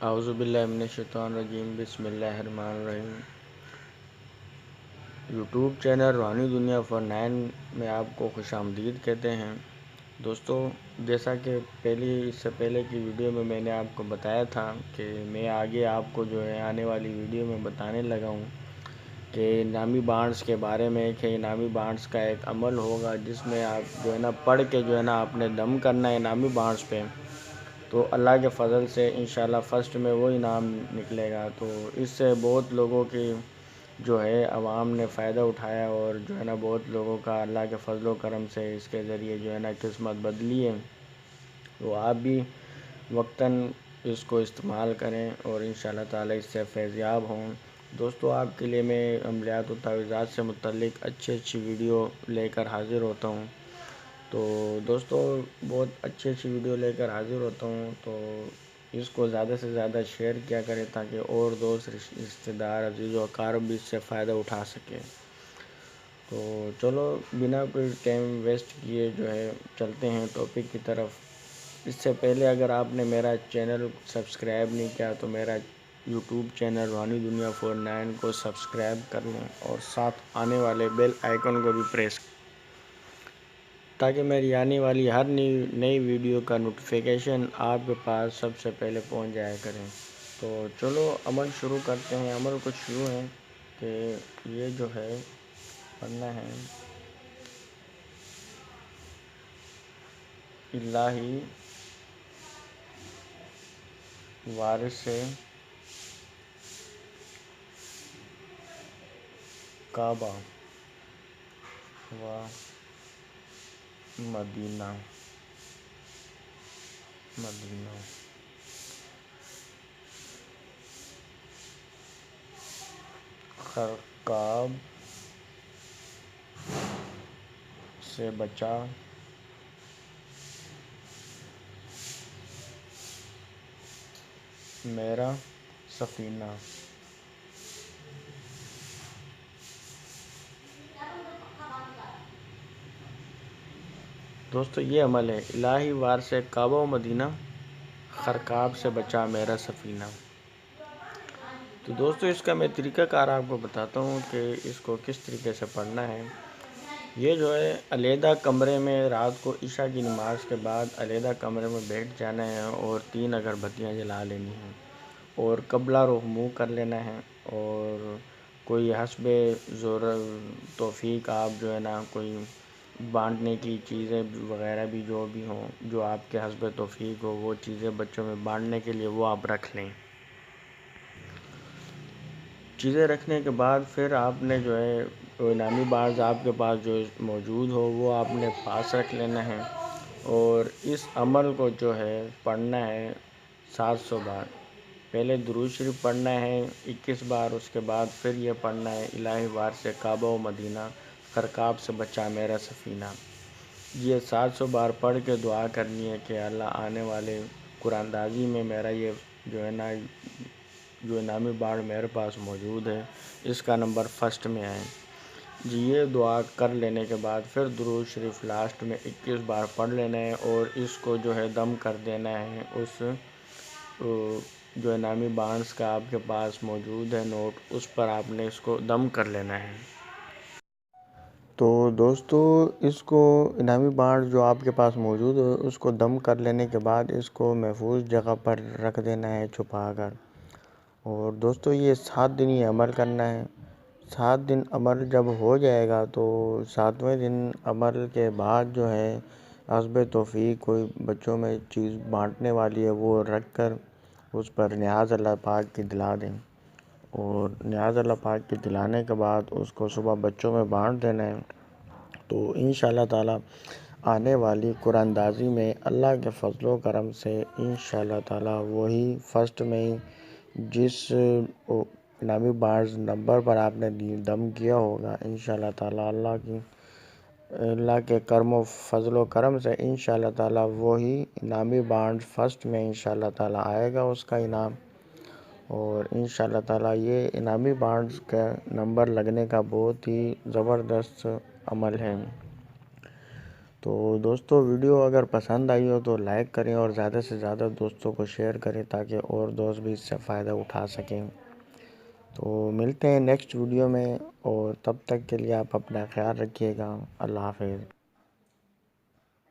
اعوذ باللہ من الشیطان الرجیم، بسم اللہ الرحمن الرحیم۔ یوٹیوب چینل روحانی دنیا فار 9 میں آپ کو خوش آمدید کہتے ہیں۔ دوستو، جیسا کہ اس سے پہلے کی ویڈیو میں نے آپ کو بتایا تھا کہ میں آگے آپ کو آنے والی ویڈیو میں بتانے لگا ہوں کہ انعامی بانڈز کے بارے میں، کہ انعامی بانڈز کا ایک عمل ہوگا جس میں آپ پڑھ کے آپ نے دم کرنا ہے انعامی بانڈز پہ، تو اللہ کے فضل سے انشاءاللہ فرسٹ میں وہ انعام نکلے گا۔ تو اس سے بہت لوگوں کی عوام نے فائدہ اٹھایا، اور بہت لوگوں کا اللہ کے فضل و کرم سے اس کے ذریعے قسمت بدلی ہے۔ تو آپ بھی وقتاً اس کو استعمال کریں اور انشاءاللہ تعالی اس سے فیضیاب ہوں۔ دوستو، آپ کے لیے میں عملیات و تعویذات سے متعلق اچھی ویڈیو لے کر حاضر ہوتا ہوں۔ تو دوستو، بہت اچھی ویڈیو لے کر حاضر ہوتا ہوں، تو اس کو زیادہ سے زیادہ شیئر کیا کریں تاکہ اور دوست، رشتہ دار، عزیز و اقارب بھی اس سے فائدہ اٹھا سکیں۔ تو چلو، بنا کوئی ٹائم ویسٹ کیے چلتے ہیں ٹاپک کی طرف۔ اس سے پہلے اگر آپ نے میرا چینل سبسکرائب نہیں کیا تو میرا یوٹیوب چینل روحانی دنیا فار 9 کو سبسکرائب کر لیں، اور ساتھ آنے والے بیل آئیکن کو بھی پریس کریں تاکہ میری آنے والی ہر نئی ویڈیو کا نوٹیفیکیشن آپ کے پاس سب سے پہلے پہنچ جایا کریں۔ تو چلو عمل شروع کرتے ہیں۔ عمل کچھ شروع ہے کہ یہ پڑھنا ہے: الہی وارث کعبہ و مدینہ خرقاب سے بچا میرا سفینہ۔ دوستو، یہ عمل ہے: الہی وارث کعبہ و مدینہ، خرقاب سے بچا میرا سفینہ۔ تو دوستو، اس کا میں طریقہ کار آپ کو بتاتا ہوں کہ اس کو کس طریقے سے پڑھنا ہے۔ یہ علیحدہ کمرے میں رات کو عشاء کی نماز کے بعد علیحدہ کمرے میں بیٹھ جانا ہے، اور 3 اگربتیاں جلا لینی ہیں، اور قبلہ رخ منہ کر لینا ہے، اور کوئی حسب توفیق آپ کوئی بانٹنے کی چیزیں وغیرہ بھی جو بھی ہوں، جو آپ کے حسب توفیق ہو، وہ چیزیں بچوں میں بانٹنے کے لیے وہ آپ رکھ لیں۔ چیزیں رکھنے کے بعد پھر آپ نے انعامی بانڈز آپ کے پاس موجود ہو وہ آپ نے پاس رکھ لینا ہے، اور اس عمل کو پڑھنا ہے 700 بار۔ پہلے درود شریف پڑھنا ہے 21 بار، اس کے بعد پھر یہ پڑھنا ہے: الہی وارث کعبہ و مدینہ، خرقاب سے بچا میرا سفینہ۔ یہ 700 بار پڑھ کے دعا کرنی ہے کہ اللہ آنے والے قرآن دازی میں میرا یہ جو انعامی بانڈ میرے پاس موجود ہے، اس کا نمبر فرسٹ میں آئے۔ یہ دعا کر لینے کے بعد پھر درود شریف لاسٹ میں 21 بار پڑھ لینا ہے، اور اس کو دم کر دینا ہے اس جو انعامی بانڈز کا آپ کے پاس موجود ہے نوٹ، اس پر آپ نے اس کو دم کر لینا ہے۔ تو دوستو، اس کو انعامی بانڈ جو آپ کے پاس موجود ہے اس کو دم کر لینے کے بعد اس کو محفوظ جگہ پر رکھ دینا ہے چھپا کر۔ اور دوستو، یہ 7 دن یہ عمل کرنا ہے۔ 7 دن عمل جب ہو جائے گا تو 7ویں دن عمل کے بعد حسب توفیق کوئی بچوں میں چیز بانٹنے والی ہے وہ رکھ کر اس پر نیاز اللہ پاک کی دلا دیں، اور نیاز اللہ پاک کی دلانے کے بعد اس کو صبح بچوں میں بانٹ دینا ہے۔ تو انشاءاللہ تعالی آنے والی قرآن دازی میں اللہ کے فضل و کرم سے انشاءاللہ تعالی وہی فرسٹ میں ہی جس انعامی بانڈز نمبر پر آپ نے دم کیا ہوگا، انشاءاللہ تعالی اللہ کے کرم و فضل و کرم سے انشاءاللہ تعالی وہی انعامی بانڈ فرسٹ میں انشاءاللہ تعالی آئے گا اس کا انعام۔ اور انشاءاللہ تعالی یہ انعامی بانڈز کا نمبر لگنے کا بہت ہی زبردست عمل ہے۔ تو دوستو ویڈیو اگر پسند آئی ہو تو لائک کریں اور زیادہ سے زیادہ دوستوں کو شیئر کریں تاکہ اور دوست بھی اس سے فائدہ اٹھا سکیں۔ تو ملتے ہیں نیکسٹ ویڈیو میں، اور تب تک کے لیے آپ اپنا خیال رکھیے گا۔ اللہ حافظ۔